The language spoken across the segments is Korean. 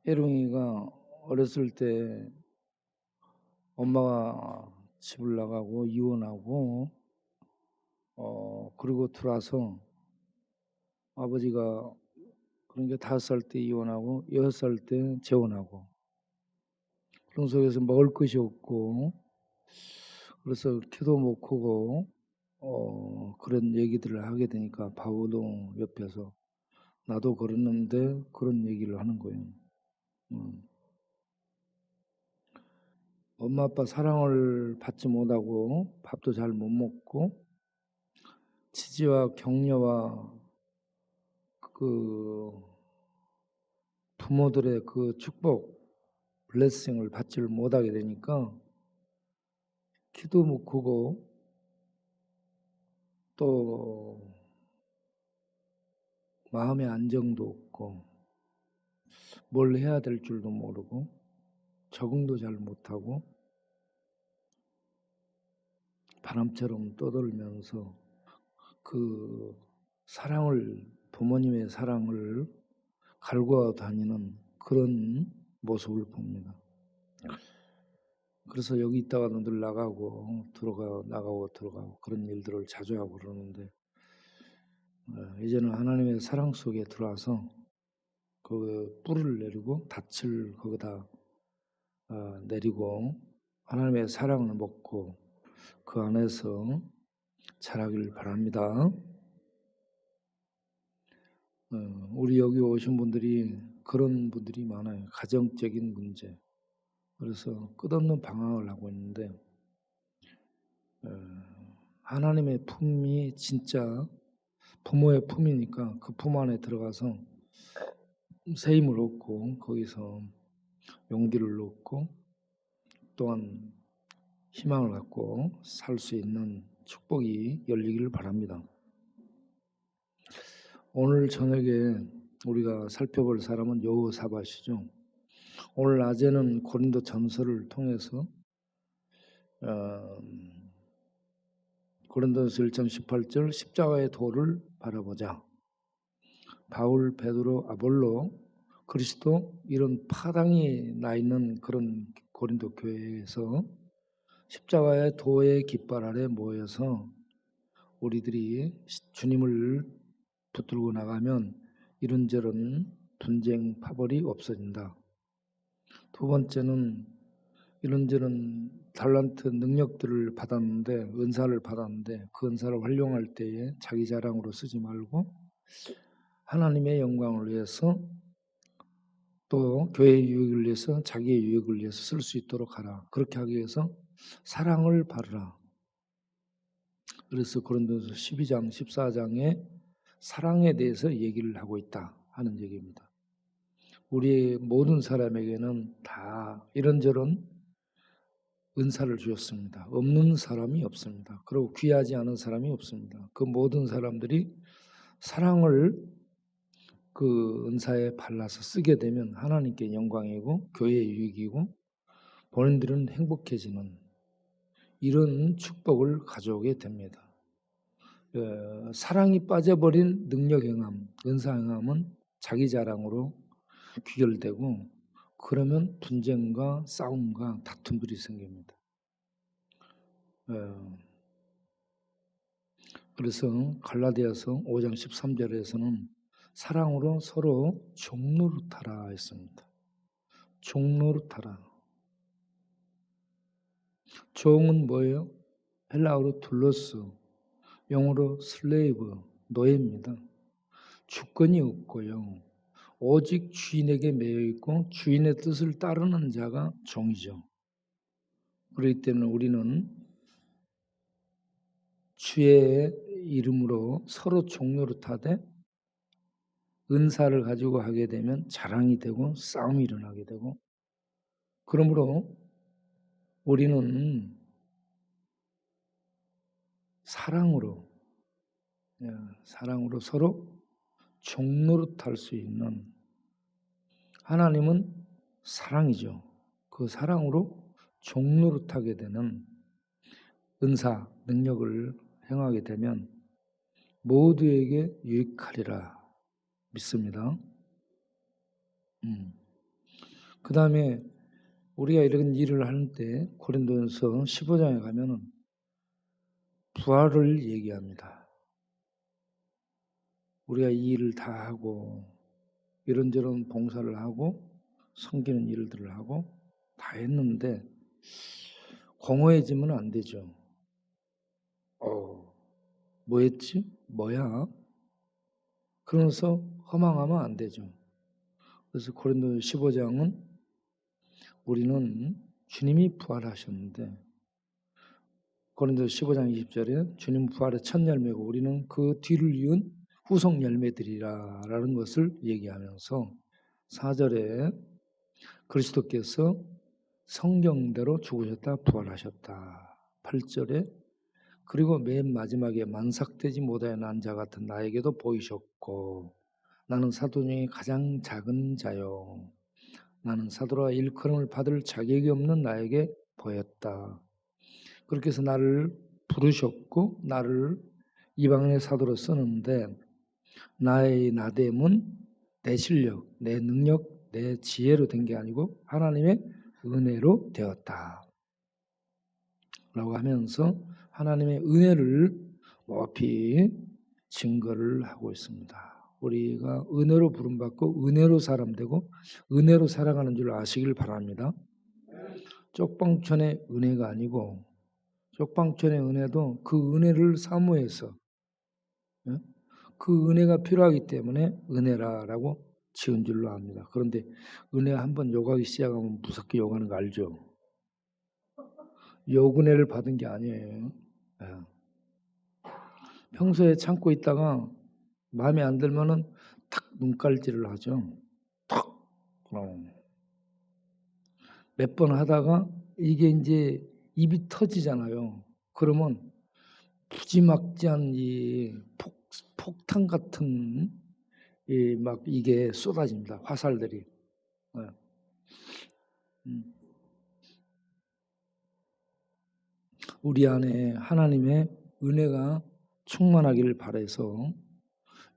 혜룡이가 어렸을 때 엄마가 집을 나가고 이혼하고 그리고 들어와서 아버지가 그러니까 5살 때 이혼하고 6살 때 재혼하고 그런 속에서 먹을 것이 없고 그래서 키도 못 크고 그런 얘기들을 하게 되니까 바보도 옆에서 나도 그랬는데 그런 얘기를 하는 거예요. 엄마 아빠 사랑을 받지 못하고 밥도 잘 못 먹고 지지와 격려와 그 부모들의 그 축복, 블레싱을 받지를 못하게 되니까 키도 못 크고 또 마음의 안정도 없고 뭘 해야 될 줄도 모르고 적응도 잘 못하고 바람처럼 떠돌면서 그 사랑을 부모님의 사랑을 갈구어 다니는 그런 모습을 봅니다. 그래서 여기 있다가도 늘 나가고 나가고 들어가고 그런 일들을 자주 하고 그러는데 이제는 하나님의 사랑 속에 들어와서 그 뿔을 내리고 닻을 거기다 내리고 하나님의 사랑을 먹고 그 안에서 자라길 바랍니다. 우리 여기 오신 분들이 그런 분들이 많아요. 가정적인 문제. 그래서 끝없는 방황을 하고 있는데 하나님의 품이 진짜 부모의 품이니까 그 품 안에 들어가서 새 힘을 얻고 거기서 용기를 얻고 또한 희망을 갖고 살 수 있는 축복이 열리기를 바랍니다. 오늘 저녁에 우리가 살펴볼 사람은 여호사밧이죠. 오늘 낮에는 고린도 전서를 통해서 고린도전서 1장 18절 십자가의 도를 바라보자. 바울, 베드로, 아볼로, 그리스도 이런 파당이 나 있는 그런 고린도 교회에서 십자가의 도의 깃발 아래 모여서 우리들이 주님을 붙들고 나가면 이런저런 분쟁, 파벌이 없어진다. 두 번째는 이런저런 달란트 능력들을 받았는데 은사를 받았는데 그 은사를 활용할 때에 자기 자랑으로 쓰지 말고 하나님의 영광을 위해서 또 교회의 유익을 위해서 자기의 유익을 위해서 쓸 수 있도록 하라. 그렇게 하기 위해서 사랑을 바르라. 그래서 고린도서 12장 14장에 사랑에 대해서 얘기를 하고 있다 하는 얘기입니다. 우리 모든 사람에게는 다 이런저런 은사를 주셨습니다. 없는 사람이 없습니다. 그리고 귀하지 않은 사람이 없습니다. 그 모든 사람들이 사랑을 그 은사에 발라서 쓰게 되면 하나님께 영광이고 교회의 유익이고 본인들은 행복해지는 이런 축복을 가져오게 됩니다. 사랑이 빠져버린 능력 행함, 은사 행함은 자기 자랑으로 귀결되고 그러면 분쟁과 싸움과 다툼들이 생깁니다. 그래서 갈라디아서 5장 13절에서는 사랑으로 서로 종노릇하라 했습니다. 종노릇하라. 종은 뭐예요? 헬라어로 둘로스, 영어로 슬레이브, 노예입니다. 주권이 없고요. 오직 주인에게 매여 있고 주인의 뜻을 따르는 자가 종이죠. 그렇기 때문에 우리는 주의 이름으로 서로 종노릇하되 은사를 가지고 하게 되면 자랑이 되고 싸움이 일어나게 되고 그러므로 우리는 사랑으로 서로 종노릇할 수 있는 하나님은 사랑이죠. 그 사랑으로 종노릇하게 되는 은사, 능력을 행하게 되면 모두에게 유익하리라 믿습니다. 그 다음에 우리가 이런 일을 하는데 고린도전서 15장에 가면은 부활을 얘기합니다. 우리가 이 일을 다 하고 이런저런 봉사를 하고 섬기는 일들을 하고 다 했는데 공허해지면 안 되죠. 뭐 했지? 뭐야? 그러면서 허망하면 안 되죠. 그래서 고린도전 15장은 우리는 주님이 부활하셨는데 고린도전 15장 20절에 주님 부활의 첫 열매고 우리는 그 뒤를 이은 후속 열매들이라는 것을 얘기하면서 4절에 그리스도께서 성경대로 죽으셨다 부활하셨다. 8절에 그리고 맨 마지막에 만삭되지 못하여 난 자 같은 나에게도 보이셨고 나는 사도 중에 가장 작은 자요. 나는 사도라 일컬음을 받을 자격이 없는 나에게 보였다. 그렇게 해서 나를 부르셨고 나를 이방인의 사도로 쓰는데 나의 나됨은 내 실력, 내 능력, 내 지혜로 된 게 아니고 하나님의 은혜로 되었다. 라고 하면서 하나님의 은혜를 높이 증거를 하고 있습니다. 우리가 은혜로 부름받고 은혜로 사람되고 은혜로 살아가는 줄 아시길 바랍니다. 쪽방촌의 은혜가 아니고 쪽방촌의 은혜도 그 은혜를 사모해서 그 은혜가 필요하기 때문에 은혜라고 지은 줄로 압니다. 그런데 은혜 한번 욕하기 시작하면 무섭게 욕하는 거 알죠? 욕은혜를 받은 게 아니에요. 평소에 참고 있다가 마음에 안 들면은 탁 눈깔질을 하죠. 탁. 몇 번 하다가 이게 이제 입이 터지잖아요. 그러면 푸지막지한 이 폭탄 같은 막 이게 쏟아집니다. 화살들이. 우리 안에 하나님의 은혜가 충만하기를 바라서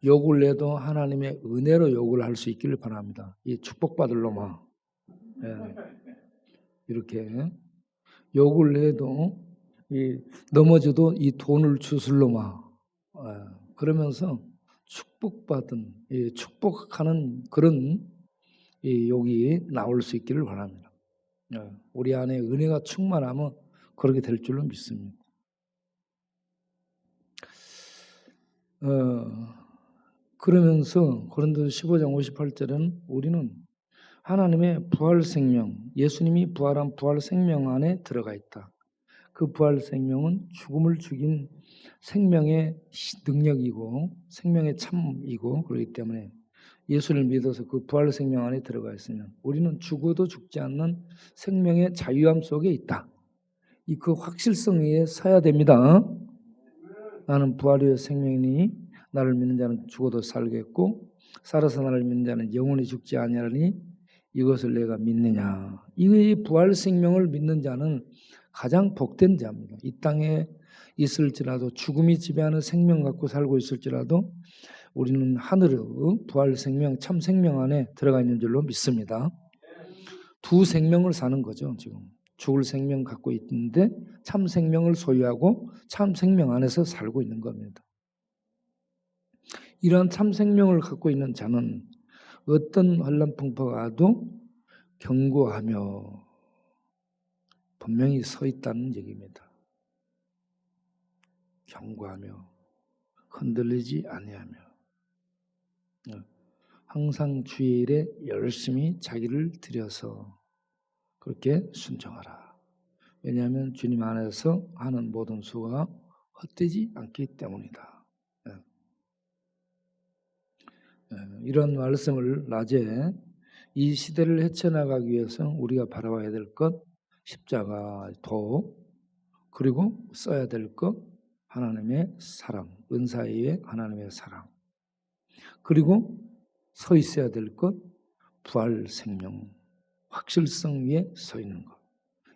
욕을 내도 하나님의 은혜로 욕을 할 수 있기를 바랍니다. 이 축복받을 놈아. 이렇게 욕을 내도 넘어져도 이 돈을 주술 놈아. 그러면서 축복받은 축복하는 그런 욕이 나올 수 있기를 바랍니다. 우리 안에 은혜가 충만하면 그렇게 될 줄로 믿습니다. 그러면서 고린도서 15장 58절은 우리는 하나님의 부활 생명, 예수님이 부활한 부활 생명 안에 들어가 있다. 그 부활 생명은 죽음을 죽인 생명의 능력이고 생명의 참이고 그렇기 때문에 예수를 믿어서 그 부활 생명 안에 들어가 있으면 우리는 죽어도 죽지 않는 생명의 자유함 속에 있다. 그 확실성 위에 서야 됩니다. 나는 부활의 생명이니 나를 믿는 자는 죽어도 살겠고 살아서 나를 믿는 자는 영원히 죽지 아니하리니 이것을 내가 믿느냐. 이 부활 생명을 믿는 자는 가장 복된 자입니다. 이 땅에 있을지라도 죽음이 지배하는 생명 갖고 살고 있을지라도 우리는 하늘의 부활 생명, 참 생명 안에 들어가 있는 줄로 믿습니다. 두 생명을 사는 거죠. 지금 죽을 생명 갖고 있는데 참 생명을 소유하고 참 생명 안에서 살고 있는 겁니다. 이러한 참 생명을 갖고 있는 자는 어떤 환난 풍파가 와도 경고하며 분명히 서 있다는 얘기입니다. 경고하며 흔들리지 아니하며 항상 주의 일에 열심히 자기를 들여서 그렇게 순종하라. 왜냐하면 주님 안에서 하는 모든 수가 헛되지 않기 때문이다. 이런 말씀을 낮에 이 시대를 헤쳐나가기 위해서 우리가 바라봐야 될 것 십자가 도 그리고 써야 될 것 하나님의 사랑, 은사의 하나님의 사랑 그리고 서 있어야 될 것 부활 생명, 확실성 위에 서 있는 것.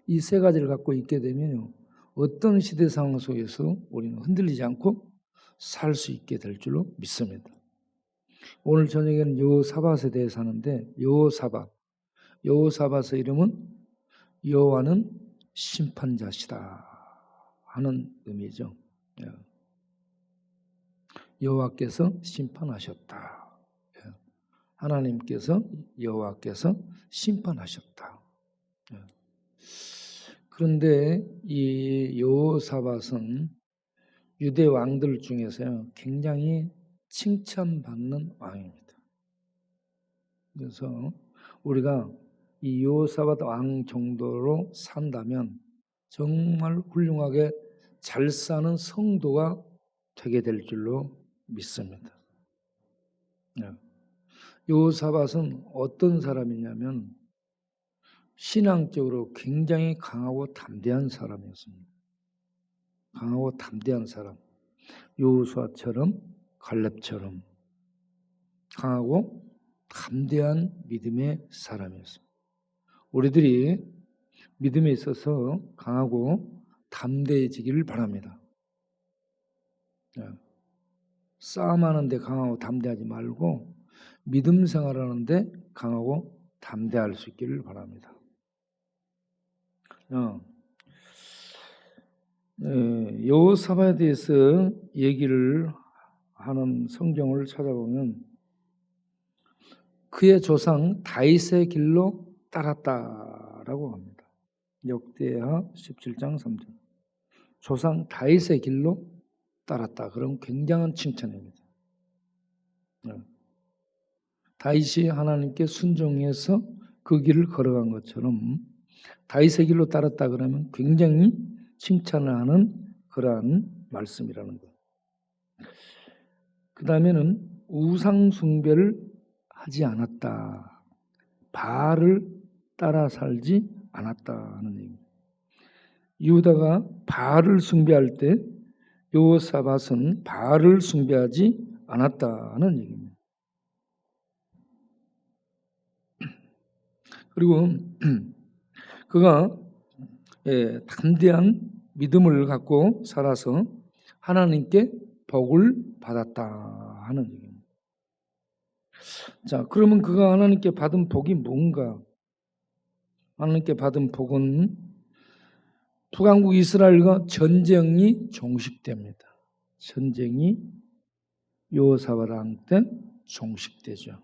이 세 가지를 갖고 있게 되면요. 어떤 시대 상황 속에서 우리는 흔들리지 않고 살 수 있게 될 줄로 믿습니다. 오늘 저녁에는 여호사밧에 대해서 하는데 여호사밧 여호사밧의 이름은 여호와는 심판자시다 하는 의미죠. 여호와께서 심판하셨다. 하나님께서 여호와께서 심판하셨다. 그런데 이 여호사밧은 유대 왕들 중에서 굉장히 칭찬받는 왕입니다. 그래서 우리가 이 여호사밧 왕 정도로 산다면 정말 훌륭하게 잘 사는 성도가 되게 될 줄로 믿습니다. 여호사밧은 어떤 사람이냐면 신앙적으로 굉장히 강하고 담대한 사람이었습니다. 강하고 담대한 사람. 여호수아처럼 갈렙처럼 강하고 담대한 믿음의 사람이었습니다. 우리들이 믿음에 있어서 강하고 담대해지기를 바랍니다. 싸움하는데 강하고 담대하지 말고 믿음 생활하는데 강하고 담대할 수 있기를 바랍니다. 여호사밧에 대해서 얘기를 하는 성경을 찾아보면 그의 조상 다윗의 길로 따랐다라고 합니다. 역대하 17장 3절. 조상 다윗의 길로 따랐다. 그럼 굉장한 칭찬입니다. 다윗이 하나님께 순종해서 그 길을 걸어간 것처럼 다윗의 길로 따랐다 그러면 굉장히 칭찬을 하는 그러한 말씀이라는 것. 그 다음에는 우상 숭배를 하지 않았다. 바알을 따라 살지 않았다는 얘기입니다. 유다가 바알을 숭배할 때 여호사밧은 바알을 숭배하지 않았다는 얘기입니다. 그리고 그가 담대한 믿음을 갖고 살아서 하나님께 복을 받았다 하는 얘기입니다. 자, 그러면 그가 하나님께 받은 복이 뭔가? 하나님께 받은 복은 북왕국 이스라엘과 전쟁이 종식됩니다. 전쟁이 여호사밧 왕 때 종식되죠.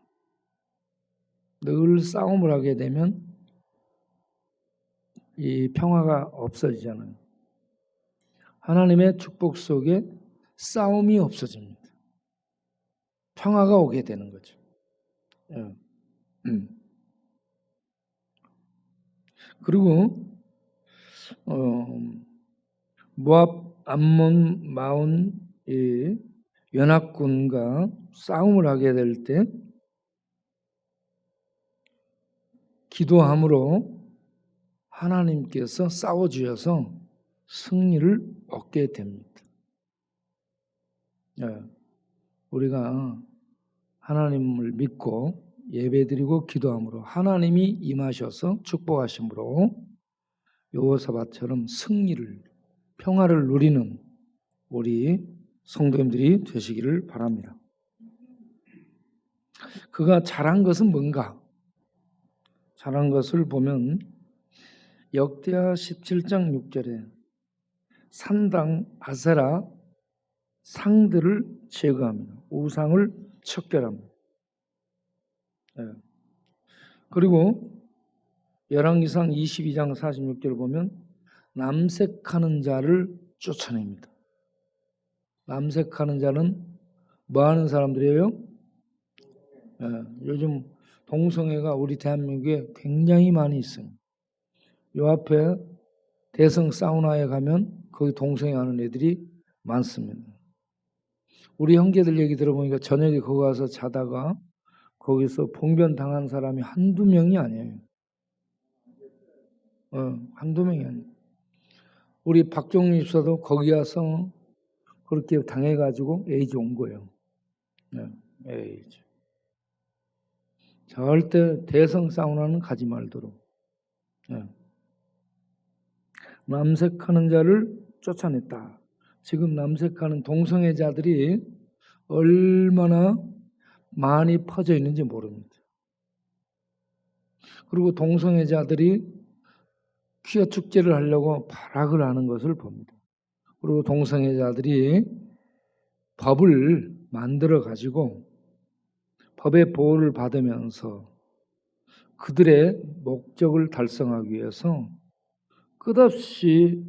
늘 싸움을 하게 되면 이 평화가 없어지잖아요. 하나님의 축복 속에 싸움이 없어집니다. 평화가 오게 되는 거죠. 그리고 모압, 암몬, 마온 연합군과 싸움을 하게 될 때 기도함으로 하나님께서 싸워주셔서 승리를 얻게 됩니다. 우리가 하나님을 믿고 예배드리고 기도함으로 하나님이 임하셔서 축복하심으로 여호사밧처럼 승리를, 평화를 누리는 우리 성도님들이 되시기를 바랍니다. 그가 잘한 것은 뭔가? 잘한 것을 보면 역대하 17장 6절에 산당 아세라 상들을 제거합니다. 우상을 척결합니다. 그리고 열왕기상 22장 46절 보면 남색하는 자를 쫓아냅니다. 남색하는 자는 뭐 하는 사람들이에요? 요즘 동성애가 우리 대한민국에 굉장히 많이 있어요. 요 앞에 대성 사우나에 가면 거기 동성애 하는 애들이 많습니다. 우리 형제들 얘기 들어보니까 저녁에 거기 가서 자다가 거기서 봉변 당한 사람이 한두 명이 아니에요. 한두 명이 아니에요. 우리 박종립 집사도 거기 가서 그렇게 당해가지고 에이즈 온 거예요. 에이즈. 절대 대성 사우나는 가지 말도록. 남색하는 자를 쫓아냈다. 지금 남색하는 동성애자들이 얼마나 많이 퍼져 있는지 모릅니다. 그리고 동성애자들이 퀴어 축제를 하려고 발악을 하는 것을 봅니다. 그리고 동성애자들이 법을 만들어 가지고 법의 보호를 받으면서 그들의 목적을 달성하기 위해서 끝없이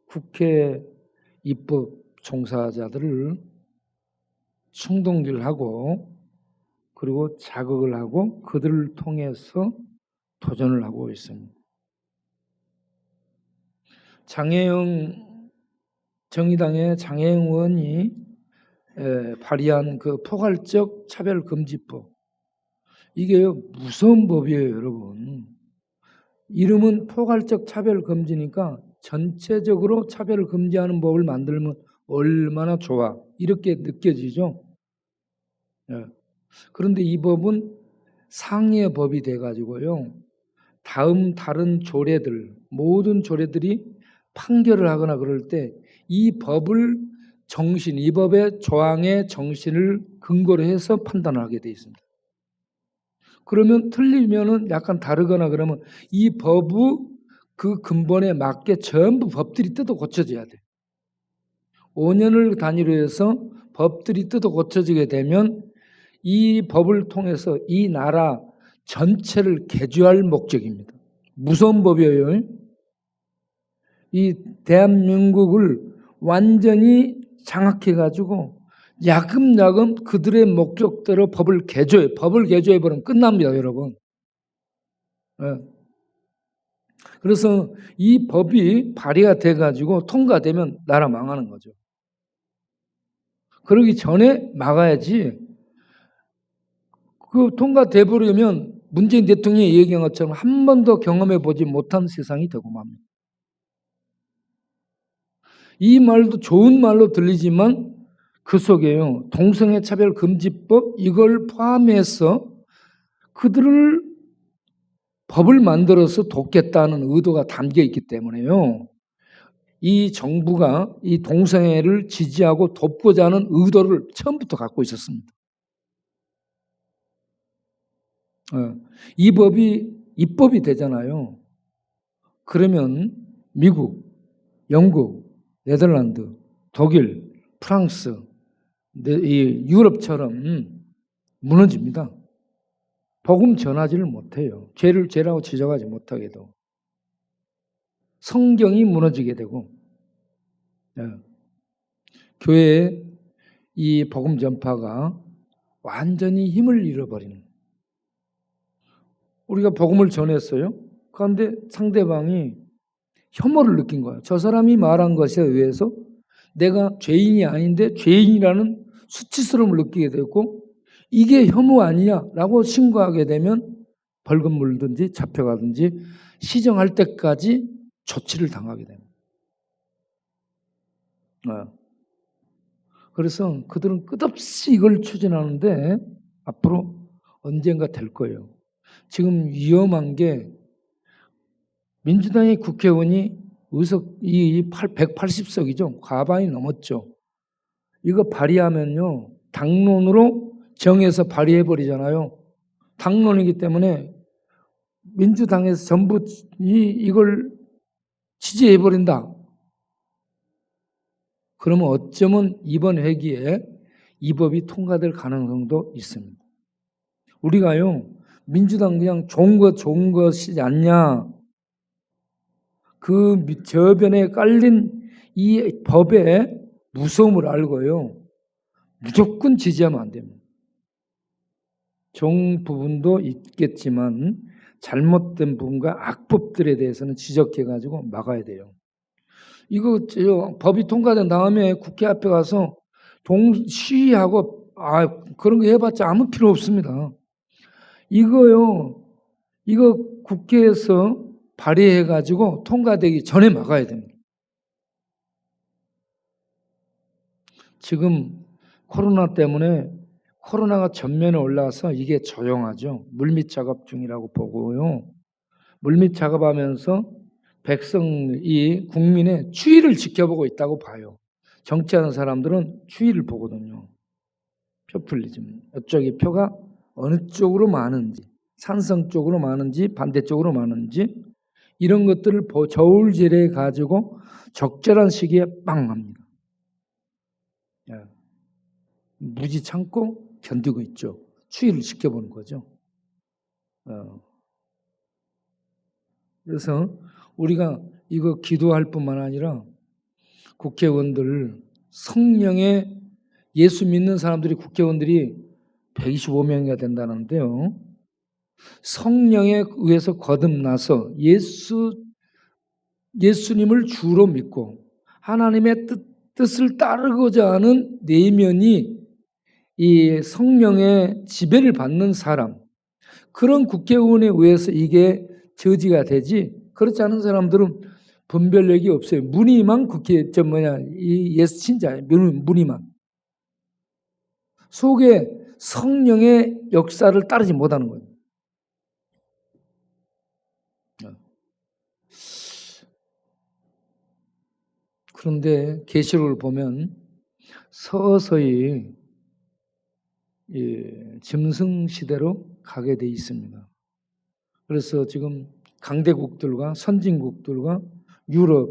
국회 입법 종사자들을 충동질하고 그리고 자극을 하고 그들을 통해서 도전을 하고 있습니다. 정의당의 장혜영 의원이 발의한 그 포괄적 차별금지법, 이게 무서운 법이에요, 여러분. 이름은 포괄적 차별금지니까 전체적으로 차별을 금지하는 법을 만들면 얼마나 좋아, 이렇게 느껴지죠. 그런데 이 법은 상해 법이 돼가지고요, 다른 조례들, 모든 조례들이 판결을 하거나 그럴 때 이 법을 이 법의 조항의 정신을 근거로 해서 판단을 하게 돼 있습니다. 그러면 틀리면은 약간 다르거나 그러면 이 법의 그 근본에 맞게 전부 법들이 뜯어 고쳐져야 돼. 5년을 단위로 해서 법들이 뜯어 고쳐지게 되면 이 법을 통해서 이 나라 전체를 개조할 목적입니다. 무서운 법이에요. 이 대한민국을 완전히 장악해가지고 야금야금 그들의 목적대로 법을 개조해버리면 끝납니다, 여러분. 그래서 이 법이 발의가 돼가지고 통과되면 나라 망하는 거죠. 그러기 전에 막아야지. 그 통과돼 버리면 문재인 대통령이 얘기한 것처럼 한 번도 경험해 보지 못한 세상이 되고 맙니다. 이 말도 좋은 말로 들리지만 그 속에요, 동성애 차별 금지법, 이걸 포함해서 그들을 법을 만들어서 돕겠다는 의도가 담겨 있기 때문에요, 이 정부가 이 동성애를 지지하고 돕고자 하는 의도를 처음부터 갖고 있었습니다. 이 법이 입법이 되잖아요. 그러면 미국, 영국, 네덜란드, 독일, 프랑스, 이 유럽처럼 무너집니다. 복음 전하지를 못해요. 죄를 죄라고 지적하지 못하게도. 성경이 무너지게 되고, 교회의 이 복음 전파가 완전히 힘을 잃어버리는. 우리가 복음을 전했어요. 그런데 상대방이 혐오를 느낀 거예요. 저 사람이 말한 것에 의해서 내가 죄인이 아닌데 죄인이라는 수치스러움을 느끼게 되고, 이게 혐오 아니냐라고 신고하게 되면 벌금 물든지 잡혀가든지 시정할 때까지 조치를 당하게 됩니다. 그래서 그들은 끝없이 이걸 추진하는데 앞으로 언젠가 될 거예요. 지금 위험한 게 민주당의 국회의원이 의석이 180석이죠. 과반이 넘었죠. 이거 발의하면요, 당론으로 정해서 발의해버리잖아요. 당론이기 때문에 민주당에서 전부 이걸 지지해버린다. 그러면 어쩌면 이번 회기에 이 법이 통과될 가능성도 있습니다. 우리가요, 민주당 그냥 좋은 것이지 않냐, 그 저변에 깔린 이 법의 무서움을 알고요, 무조건 지지하면 안 됩니다. 좋은 부분도 있겠지만 잘못된 부분과 악법들에 대해서는 지적해가지고 막아야 돼요. 이거 법이 통과된 다음에 국회 앞에 가서 시위하고 그런 거 해봤자 아무 필요 없습니다. 이거 국회에서 발의해가지고 통과되기 전에 막아야 됩니다. 지금 코로나 때문에 코로나가 전면에 올라와서 이게 조용하죠. 물밑 작업 중이라고 보고요. 물밑 작업하면서 백성이 국민의 추이를 지켜보고 있다고 봐요. 정치하는 사람들은 추이를 보거든요. 표풀리즘. 이쪽이 표가 어느 쪽으로 많은지. 찬성 쪽으로 많은지 반대쪽으로 많은지 이런 것들을 저울질해 가지고 적절한 시기에 빵 합니다. 무지 참고 견디고 있죠. 추이를 지켜보는 거죠. 그래서 우리가 이거 기도할 뿐만 아니라 국회의원들 성령의 예수 믿는 사람들이 국회의원들이 125명이가 된다는데요. 성령에 의해서 거듭나서 예수님을 주로 믿고 하나님의 뜻을 따르고자 하는 내면이 이 성령의 지배를 받는 사람, 그런 국회의원에 의해서 이게 저지가 되지, 그렇지 않은 사람들은 분별력이 없어요. 무늬만 이 예수 신자예요. 무늬만. 속에 성령의 역사를 따르지 못하는 거예요. 그런데 계시록을 보면 서서히 짐승 시대로 가게 돼 있습니다. 그래서 지금 강대국들과 선진국들과 유럽,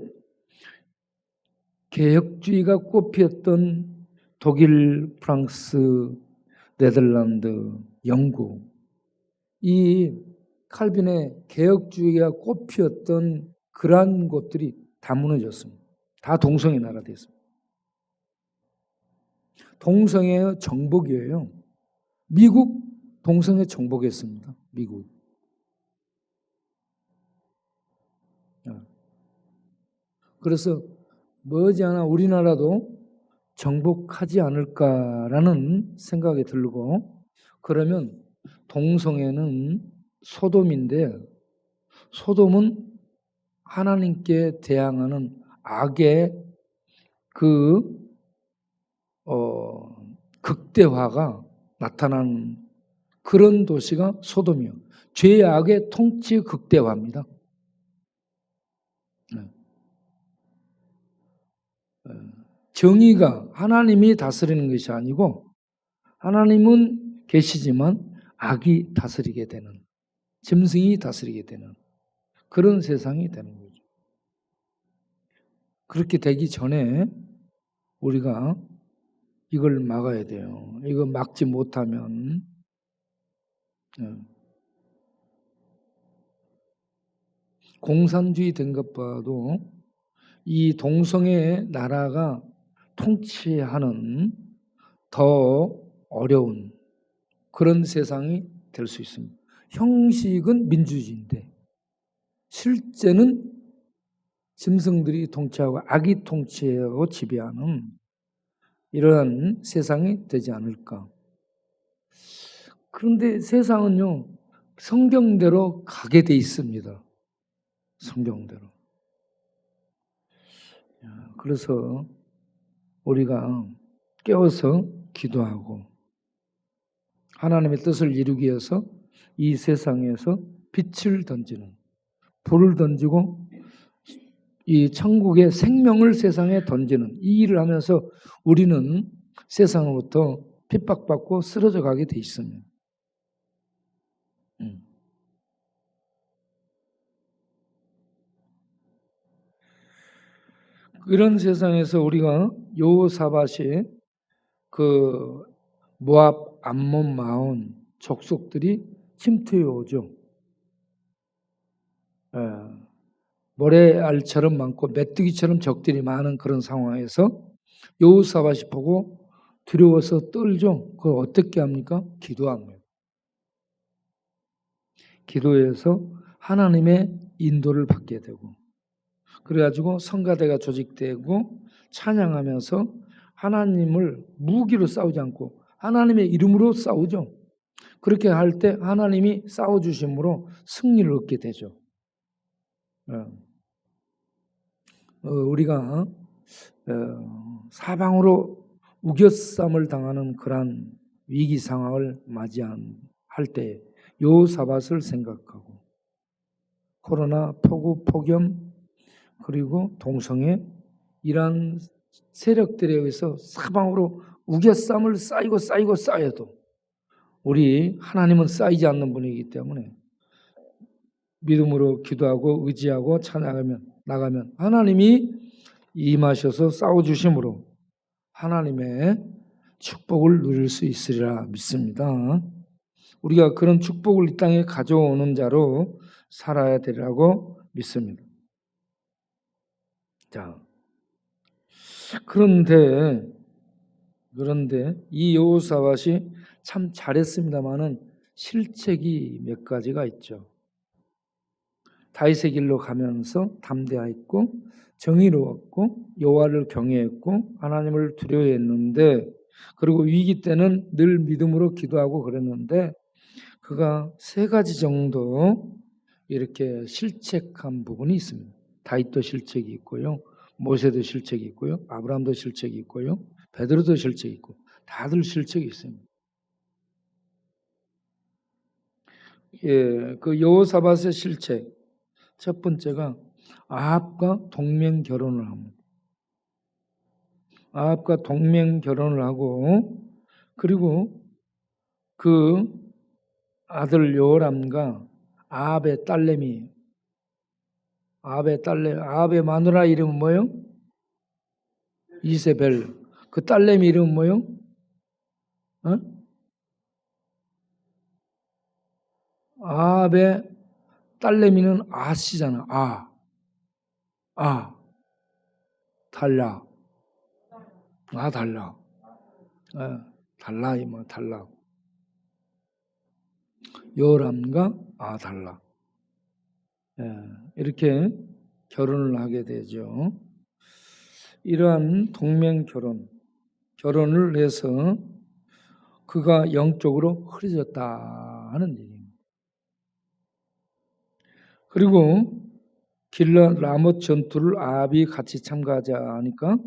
개혁주의가 꽃피었던 독일, 프랑스, 네덜란드, 영국, 이 칼빈의 개혁주의가 꽃피었던 그러한 곳들이 다 무너졌습니다. 다 동성애 나라 됐습니다. 동성애 정복이에요. 미국 동성애 정복했습니다. 미국. 그래서 머지않아 우리나라도 정복하지 않을까라는 생각이 들고, 그러면 동성애는 소돔인데, 소돔은 하나님께 대항하는 악의 극대화가 나타난 그런 도시가 소돔이요. 죄악의 통치 극대화입니다. 정의가 하나님이 다스리는 것이 아니고 하나님은 계시지만 악이 다스리게 되는, 짐승이 다스리게 되는 그런 세상이 되는 거죠. 그렇게 되기 전에 우리가 이걸 막아야 돼요. 이거 막지 못하면 공산주의 된 것 봐도 이 동성애 나라가 통치하는 더 어려운 그런 세상이 될 수 있습니다. 형식은 민주주의인데 실제는 짐승들이 통치하고 악이 통치하고 지배하는 이러한 세상이 되지 않을까. 그런데 세상은요, 성경대로 가게 돼 있습니다. 성경대로. 그래서 우리가 깨워서 기도하고 하나님의 뜻을 이루기 위해서 이 세상에서 빛을 던지는, 불을 던지고 이 천국의 생명을 세상에 던지는 이 일을 하면서 우리는 세상으로부터 핍박받고 쓰러져 가게 돼 있습니다. 이런 세상에서 우리가 여호사밧이 그 모압, 암몬, 마온 족속들이 침투해 오죠. 모래알처럼 많고 메뚜기처럼 적들이 많은 그런 상황에서 여호사밧이 보고 두려워서 떨죠. 그걸 어떻게 합니까? 기도합니다. 기도해서 하나님의 인도를 받게 되고, 그래가지고 성가대가 조직되고 찬양하면서 하나님을 무기로 싸우지 않고 하나님의 이름으로 싸우죠. 그렇게 할 때 하나님이 싸워주심으로 승리를 얻게 되죠. 우리가 사방으로 우겨쌈을 당하는 그러한 위기 상황을 맞이할 때 여호사밧을 생각하고 코로나, 폭우, 폭염, 그리고 동성애 이러한 세력들에 의해서 사방으로 우겨쌈을 쌓이고 쌓여도 우리 하나님은 쌓이지 않는 분이기 때문에 믿음으로 기도하고 의지하고 나가면 하나님이 임하셔서 싸워주심으로 하나님의 축복을 누릴 수 있으리라 믿습니다. 우리가 그런 축복을 이 땅에 가져오는 자로 살아야 되리라고 믿습니다. 자, 그런데 이 여호사밧이 참 잘했습니다마는 실책이 몇 가지가 있죠. 다윗의 길로 가면서 담대했고 정의로웠고 여호와를 경외했고 하나님을 두려워했는데, 그리고 위기 때는 늘 믿음으로 기도하고 그랬는데 그가 세 가지 정도 이렇게 실책한 부분이 있습니다. 다윗도 실책이 있고요, 모세도 실책이 있고요, 아브라함도 실책이 있고요, 베드로도 실책이 있고 다들 실책이 있습니다. 예, 그 여호사밧의 실책 첫 번째가 아합과 동맹 결혼을 합니다. 아합과 동맹 결혼을 하고, 그리고 그 아들 요람과 아합의 아합의 마누라 이름은 뭐요? 이세벨. 그 딸내미 이름은 뭐요? 어? 아합의 딸내미는 아씨잖아. 달라. 달라. 달라, 이 뭐, 달라. 요람과 달라. 이렇게 결혼을 하게 되죠. 이러한 동맹 결혼을 해서 그가 영적으로 흐려졌다 하는 얘기입니다. 그리고 길랏 라못 전투를 아합이 같이 참가하자 하니까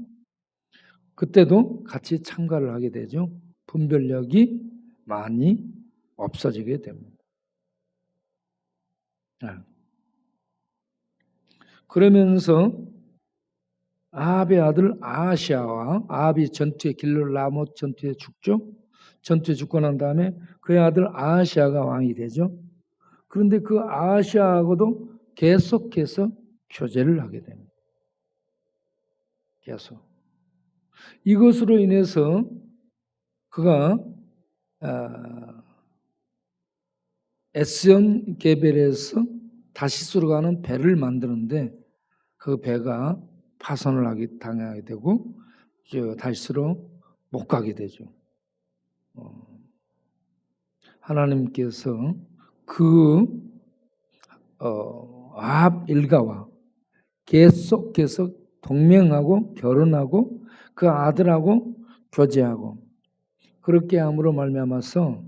그때도 같이 참가를 하게 되죠. 분별력이 많이 없어지게 됩니다. 그러면서 아합의 아들 아하시아와 아합이 전투에 길랏 라못 전투에 죽죠. 전투에 죽고 난 다음에 그의 아들 아하시아가 왕이 되죠. 그런데 그 아하시아하고도 계속해서 교제를 하게 됩니다. 계속. 이것으로 인해서 그가 에스온 게벨에서 다시스로 가는 배를 만드는데 그 배가 파손을 당하게 되고 다시스로 못 가게 되죠. 하나님께서 그 아합 일가와 계속해서 동맹하고 결혼하고 그 아들하고 교제하고 그렇게 함으로 말미암아서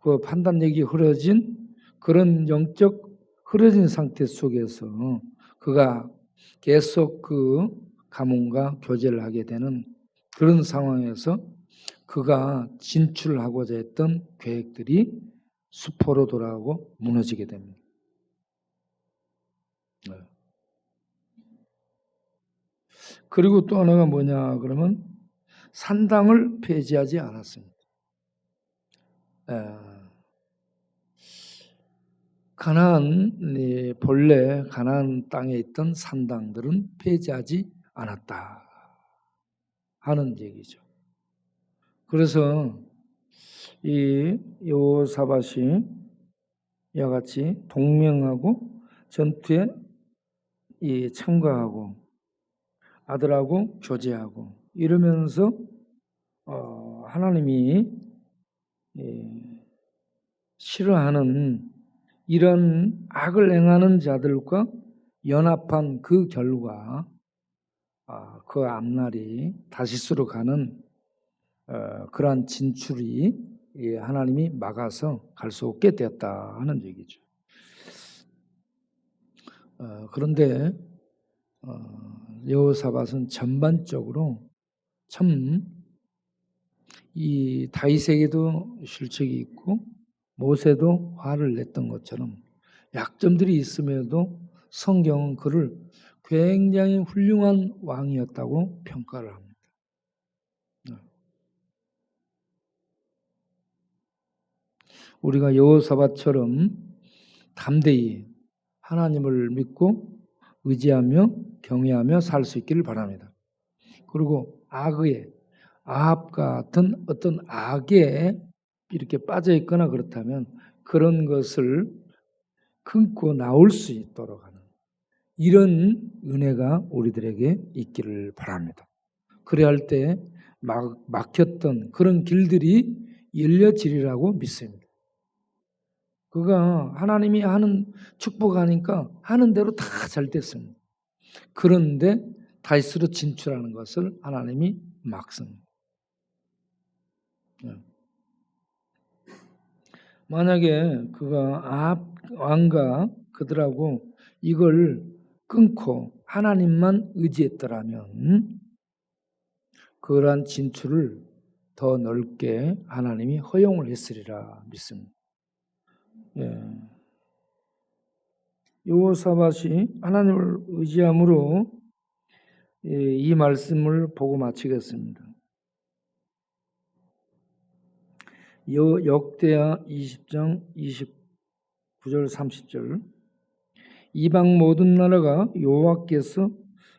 그 판단력이 흐려진 그런 영적 흐려진 상태 속에서 그가 계속 그 가문과 교제를 하게 되는 그런 상황에서 그가 진출하고자 했던 계획들이 수포로 돌아가고 무너지게 됩니다. 그리고 또 하나가 뭐냐 그러면 산당을 폐지하지 않았습니다. 본래 가나안 땅에 있던 산당들은 폐지하지 않았다 하는 얘기죠. 그래서 이 여호사밧이 이와 같이 동맹하고 전투에 참가하고 아들하고 교제하고 이러면서 하나님이 싫어하는 이런 악을 행하는 자들과 연합한 그 결과 그 앞날이 다시스로 가는 그러한 진출이 하나님이 막아서 갈 수 없게 되었다 하는 얘기죠. 그런데 여호사밧은 전반적으로 참 이 다윗에게도 실책이 있고 모세도 화를 냈던 것처럼 약점들이 있음에도 성경은 그를 굉장히 훌륭한 왕이었다고 평가를 합니다. 우리가 여호사밧처럼 담대히 하나님을 믿고 의지하며 경외하며 살 수 있기를 바랍니다. 그리고 아합 같은 어떤 악에 이렇게 빠져 있거나 그렇다면 그런 것을 끊고 나올 수 있도록 하는 이런 은혜가 우리들에게 있기를 바랍니다. 그래야 할 때 막혔던 그런 길들이 열려지리라고 믿습니다. 그가 하나님이 하는 축복하니까 하는 대로 다 잘 됐습니다. 그런데 다시로 진출하는 것을 하나님이 막습니다. 만약에 그가 아합 왕과 그들하고 이걸 끊고 하나님만 의지했더라면 그러한 진출을 더 넓게 하나님이 허용을 했으리라 믿습니다. 여호사밧이 하나님을 의지함으로 이 말씀을 보고 마치겠습니다. 역대하 20장 29절 30절 이방 모든 나라가 여호와께서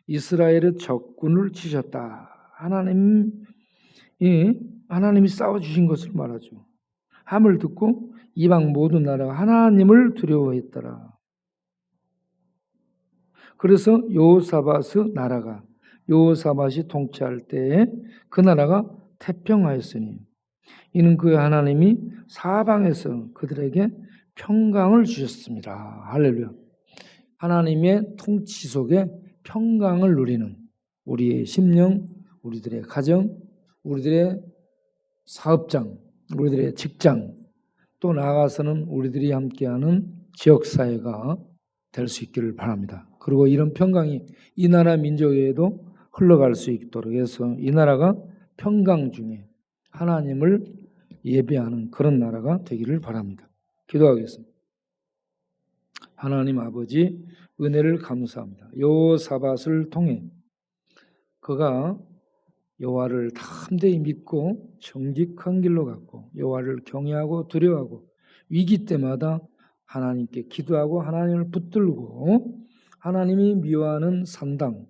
이스라엘의 적군을 치셨다. 하나님이 싸워주신 것을 말하죠. 함을 듣고 이방 모든 나라가 하나님을 두려워했더라. 그래서 여호사밧이 통치할 때에 그 나라가 태평하였으니 이는 그 하나님이 사방에서 그들에게 평강을 주셨습니다. 할렐루야. 하나님의 통치 속에 평강을 누리는 우리의 심령, 우리들의 가정, 우리들의 사업장, 우리들의 직장, 또 나아가서는 우리들이 함께하는 지역사회가 될 수 있기를 바랍니다. 그리고 이런 평강이 이 나라 민족에도 흘러갈 수 있도록 해서 이 나라가 평강 중에 하나님을 예배하는 그런 나라가 되기를 바랍니다. 기도하겠습니다. 하나님 아버지 은혜를 감사합니다. 여호사밧을 통해 그가 여호와를 담대히 믿고 정직한 길로 갔고 여호와를 경외하고 두려워하고 위기 때마다 하나님께 기도하고 하나님을 붙들고 하나님이 미워하는 산당,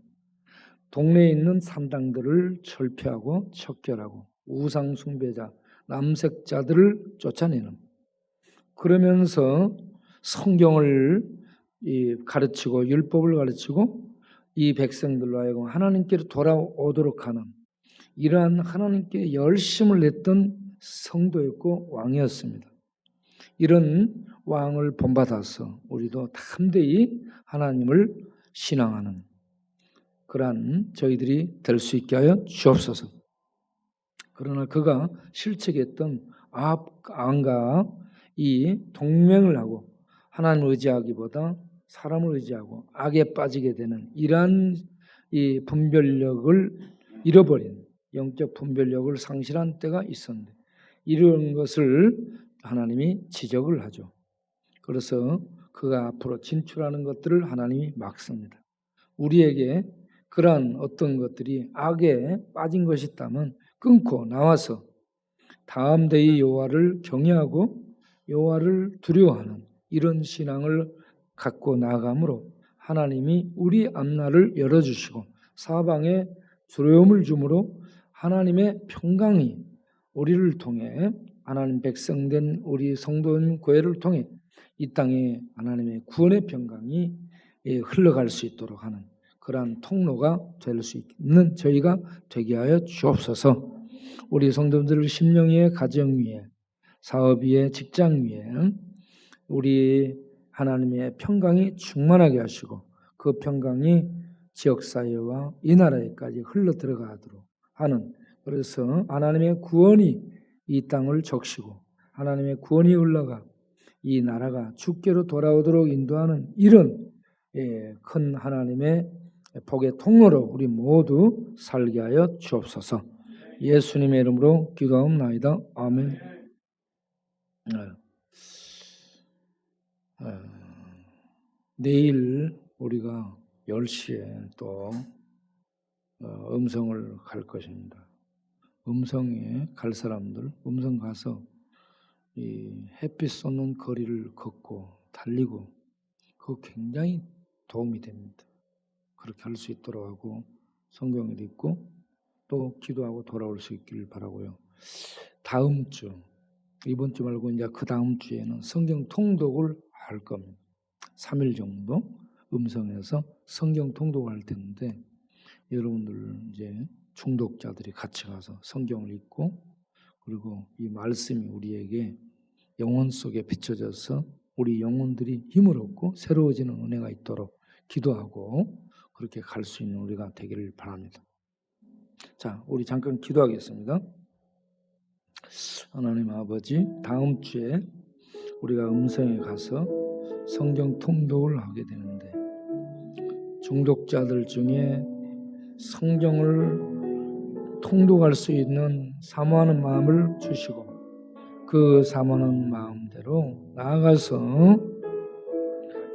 동네에 있는 산당들을 철폐하고 척결하고 우상 숭배자, 남색자들을 쫓아내는 그러면서 성경을 가르치고 율법을 가르치고 이 백성들로 하여금 하나님께로 돌아오도록 하는 이러한 하나님께 열심을 냈던 성도였고 왕이었습니다. 이런 왕을 본받아서 우리도 담대히 하나님을 신앙하는 그러한 저희들이 될 수 있게 하여 주옵소서. 그러나 그가 실책했던 아합 왕과 이 동맹을 하고 하나님을 의지하기보다 사람을 의지하고 악에 빠지게 되는 이러한 이 분별력을 잃어버린 영적 분별력을 상실한 때가 있었는데 이런 것을 하나님이 지적을 하죠. 그래서 그가 앞으로 진출하는 것들을 하나님이 막습니다. 우리에게 그러한 어떤 것들이 악에 빠진 것이 있다면 끊고 나와서 담대히 여호와를 경외하고 여호와를 두려워하는 이런 신앙을 갖고 나아감으로 하나님이 우리 앞날을 열어주시고 사방에 두려움을 주므로 하나님의 평강이 우리를 통해 하나님 백성된 우리 성도인 교회를 통해 이 땅에 하나님의 구원의 평강이 흘러갈 수 있도록 하는 그러한 통로가 될 수 있는 저희가 되게 하여 주옵소서. 우리 성도들 심령 위에 가정 위에 사업 위에 직장 위에 우리 하나님의 평강이 충만하게 하시고 그 평강이 지역사회와 이 나라에까지 흘러 들어가도록 하는 그래서 하나님의 구원이 이 땅을 적시고 하나님의 구원이 흘러가 이 나라가 주께로 돌아오도록 인도하는 이런 큰 하나님의 복의 통로로 우리 모두 살게 하여 주옵소서. 예수님의 이름으로 기도하옵나이다. 아멘. 내일 우리가 10시에 또 음성을 갈 것입니다. 음성에 갈 사람들 음성 가서 이 햇빛 쏘는 거리를 걷고 달리고 그거 굉장히 도움이 됩니다. 그렇게 할 수 있도록 하고 성경을 읽고 또 기도하고 돌아올 수 있기를 바라고요. 다음 주, 이번 주 말고 이제 그 다음 주에는 성경 통독을 할 겁니다. 3일 정도 음성에서 성경 통독을 할 텐데 여러분들 이제 중독자들이 같이 가서 성경을 읽고 그리고 이 말씀이 우리에게 영혼 속에 비춰져서 우리 영혼들이 힘을 얻고 새로워지는 은혜가 있도록 기도하고 그렇게 갈 수 있는 우리가 되기를 바랍니다. 자, 우리 잠깐 기도하겠습니다. 하나님 아버지, 다음 주에 우리가 음성에 가서 성경 통독을 하게 되는데 중독자들 중에 성경을 통독할 수 있는 사모하는 마음을 주시고 그 사모하는 마음대로 나아가서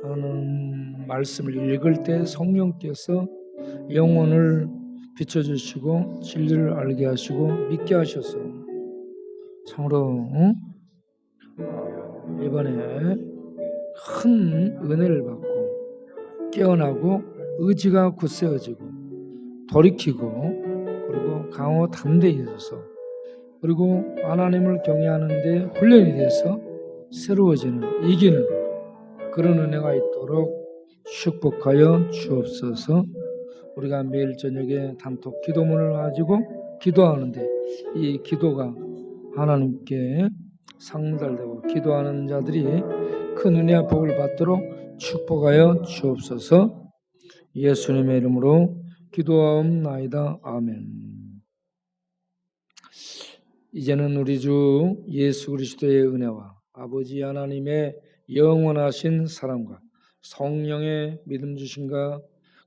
하는 말씀을 읽을 때 성령께서 영혼을 비춰주시고 진리를 알게 하시고 믿게 하셔서 참으로 이번에 큰 은혜를 받고 깨어나고 의지가 굳세어지고 돌이키고 그리고 강호 담대해져서 그리고 하나님을 경외하는 데 훈련이 돼서 새로워지는 이기는 그런 은혜가 있도록 축복하여 주옵소서. 우리가 매일 저녁에 단톡 기도문을 가지고 기도하는데 이 기도가 하나님께 상달되고 기도하는 자들이 큰 은혜와 복을 받도록 축복하여 주옵소서. 예수님의 이름으로 기도하옵나이다. 아멘. 이제는 우리 주 예수 그리스도의 은혜와 아버지 하나님의 영원하신 사랑과 성령의 믿음 주심과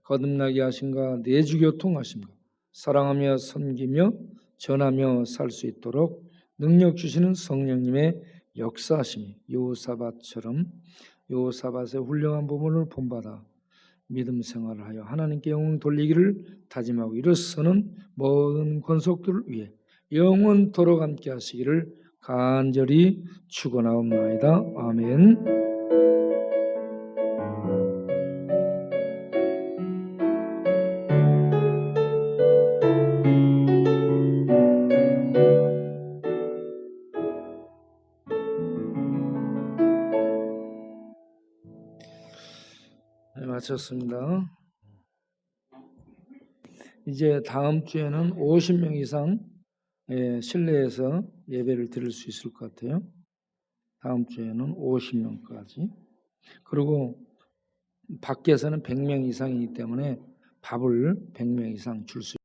거듭나게 하심과 내주교통하심과 사랑하며 섬기며 전하며 살 수 있도록 능력 주시는 성령님의 역사하심이 여호사밧처럼 여호사밧의 훌륭한 부분을 본받아 믿음 생활을 하여 하나님께 영혼 돌리기를 다짐하고 일어서는 모든 권속들을 위해 영원토록 함께 하시기를 간절히 축원하옵나이다. 아멘. 네, 마쳤습니다. 이제 다음 주에는 50명 이상 실내에서 예배를 드릴 수 있을 것 같아요. 다음 주에는 50명까지. 그리고 밖에서는 100명 이상이기 때문에 밥을 100명 이상 줄 수